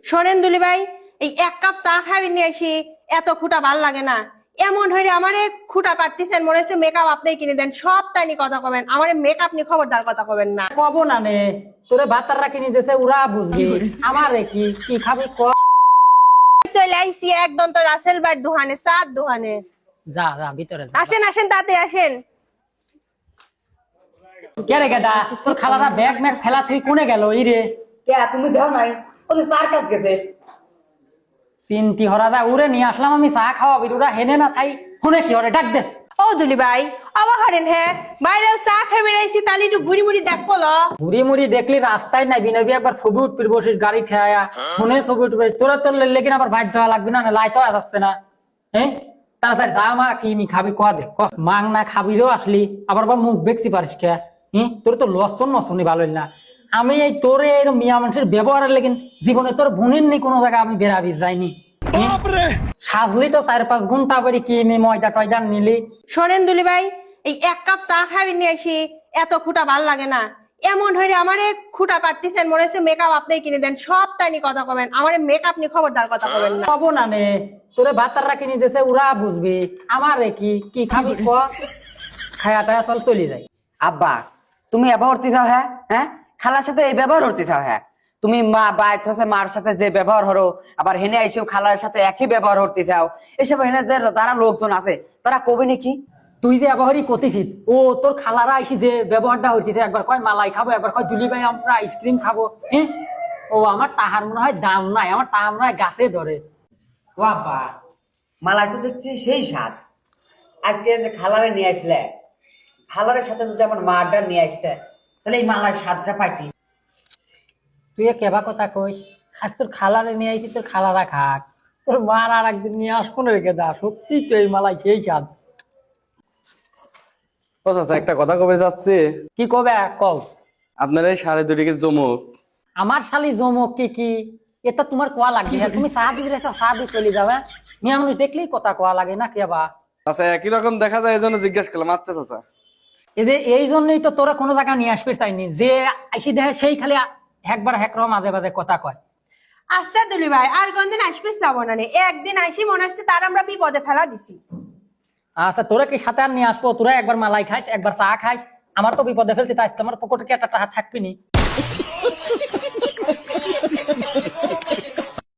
শোনেন দুলি ভাই, এই এক কাপ চা খাবি নিয়ে আসি, এত খুঁটা ভাল লাগে না। এমন হইলে আমারে খুঁটা পারতেছেন, মনে হচ্ছে মেকআপ আপনি কিনে দেন। সব তাই নি কথা কবেন, আমারে মেকআপ নি খবরদার কথা কবেন না। কব না নে, তোরে ভাতাররা কিনে দিয়েছে ওরা বুঝবি, আমারে কি কি খাবি ক। চলে আইসি একদম তো রাসেল ভাইয়ের দোকানে, চার দোকানে। যা যা ভিতরে যা। আসেন আসেন, তাতে আসেন। কে রে গেদা, তোর খালারা ব্যাগ ম্যাগ ফেলা তুই কোনে গেল ই রে? কে তুমি দাও নাই? ও যে চার কাপ গেছে। চিন্তি হরাদা উড়ে নিয়ে আসলাম আমি চা খাওয়াবি, ওরা হেনে না থাই শুনে কি হরে ডাক দে। ও দুলি ভাই, আবার হারেন হ্যাঁ, বাইরে চা খাবি আইসি, তাহলে একটু গুড়ি মুড়ি দেখবো ল। মুড়ি মুড়ি দেখলি রাস্তায় নাই বিনবি একবার ছবি উঠবি বসিস গাড়ি ঠেয়া শুনে ছবি উঠবে তোরা তোর লেগে আবার বাইর যাওয়া লাগবে না, লাইট হওয়া যাচ্ছে না। হ্যাঁ তাড়াতাড়ি যা, মা কি নি খাবি কোয়া দে ক। মাং না খাবিরও আসলি আবার বা মুখ বেকছি পারিস কে? হ্যাঁ তোর তো লস্তন নষ্টনি ভালো না। আমি এই তোরে এই মিয়া মানুষের ব্যবহারের লেগিন জীবনে তোর বোনের নি কোনো জায়গায় আমি বেরাবি যাইনি। সাজলি তো 4-5 ঘন্টা পরে কি নি ময়দা টয়দা নিলি। শোনেন দুলি ভাই, এই এক কাপ চা খাবি নিয়ে আসি, এত খুঁটা ভাল লাগে না। এমন হইলে আমারে খুঁটা পারতেছেন, মনে হচ্ছে মেকআপ আপনি কিনে দেন। সব তাই নি কথা কবেন, আমারে মেকআপ নি খবরদার কথা কবেন না। কব না নে, তোরে ভাতাররা কিনে দিয়েছে ওরা বুঝবি, আমারে কি কি খাবি ক। খায়াটা চল চলি যাই। আব্বা তুমি ব্যবহার করতে চাও? হ্যাঁ হ্যাঁ, খালার সাথে এই ব্যবহার করতে চাও? হ্যাঁ তুমি মা বা মার সাথে যে ব্যবহার হরো, আবার হেনে আইসো খালার সাথে একই ব্যবহার করতে চাও। এসব হেনে তারা লোকজন আছে, তারা কবে নাকি তুই যে ব্যবহারই করতেছিস, ও তোর খালারা আইসি যে ব্যবহারটা হইতেছে, একবার কয় মালাই খাবো, একবার কয় দুলি ভাই আমরা আইসক্রিম খাবো। হ্যাঁ ও আমার টাহার মনে হয় দাম নাই, আমার টাহা মনে হয় গাছে ধরে। ও আব্বা, মালাই তো দেখছি সেই স্বাদ। আজকে যে খালারে নিয়ে আসলে, খালারের সাথে যদি আমার মারটা নিয়ে আসতে, তাহলে এই মালার স্বাদটা পাইতি। তুই কেবা কথা কইস, আজ তোর খালারে নিয়ে আইছি, তোর খালারা খাক, তোর মার আর একদিন নিয়ে আসবো না রেখে দা। সত্যি তো এই মালাই সেই স্বাদ। ও চাচা, একটা কথা কবে যাচ্ছে। কি কবে কও। আপনার এই 2.5 জমুক। আমার শালি জমক কি কি, এটা তোমার কোয়া লাগবে? তুমি চা দিবি রেখা চা দিয়ে চলে যাবে, মিয়া মানুষ দেখলেই কথা কোয়া লাগে না কেবা। আচ্ছা, একই রকম দেখা যায়, এই জন্য জিজ্ঞেস করলাম। আচ্ছা চাচা, এই যে এই জন্যই তো তোরা কোনো জায়গা নিয়ে আসতে চাইনি, যে আইসি দেখে সেই খালি একবার হেকর মাঝে মাঝে কথা কয়। আচ্ছা দুলি ভাই, আর কোনদিন আসবিস যাবো না নে। একদিন আইসি মনে হচ্ছে তার আমরা বিপদে ফেলা দিছি। আচ্ছা তোরা কি সাথে আর নিয়ে আসবো? তোরা একবার মালাই খাইস, একবার চা খাইস, আমার তো বিপদে ফেলতে তাই তোমার পকেটে কি একটা টাকা থাকবি নি।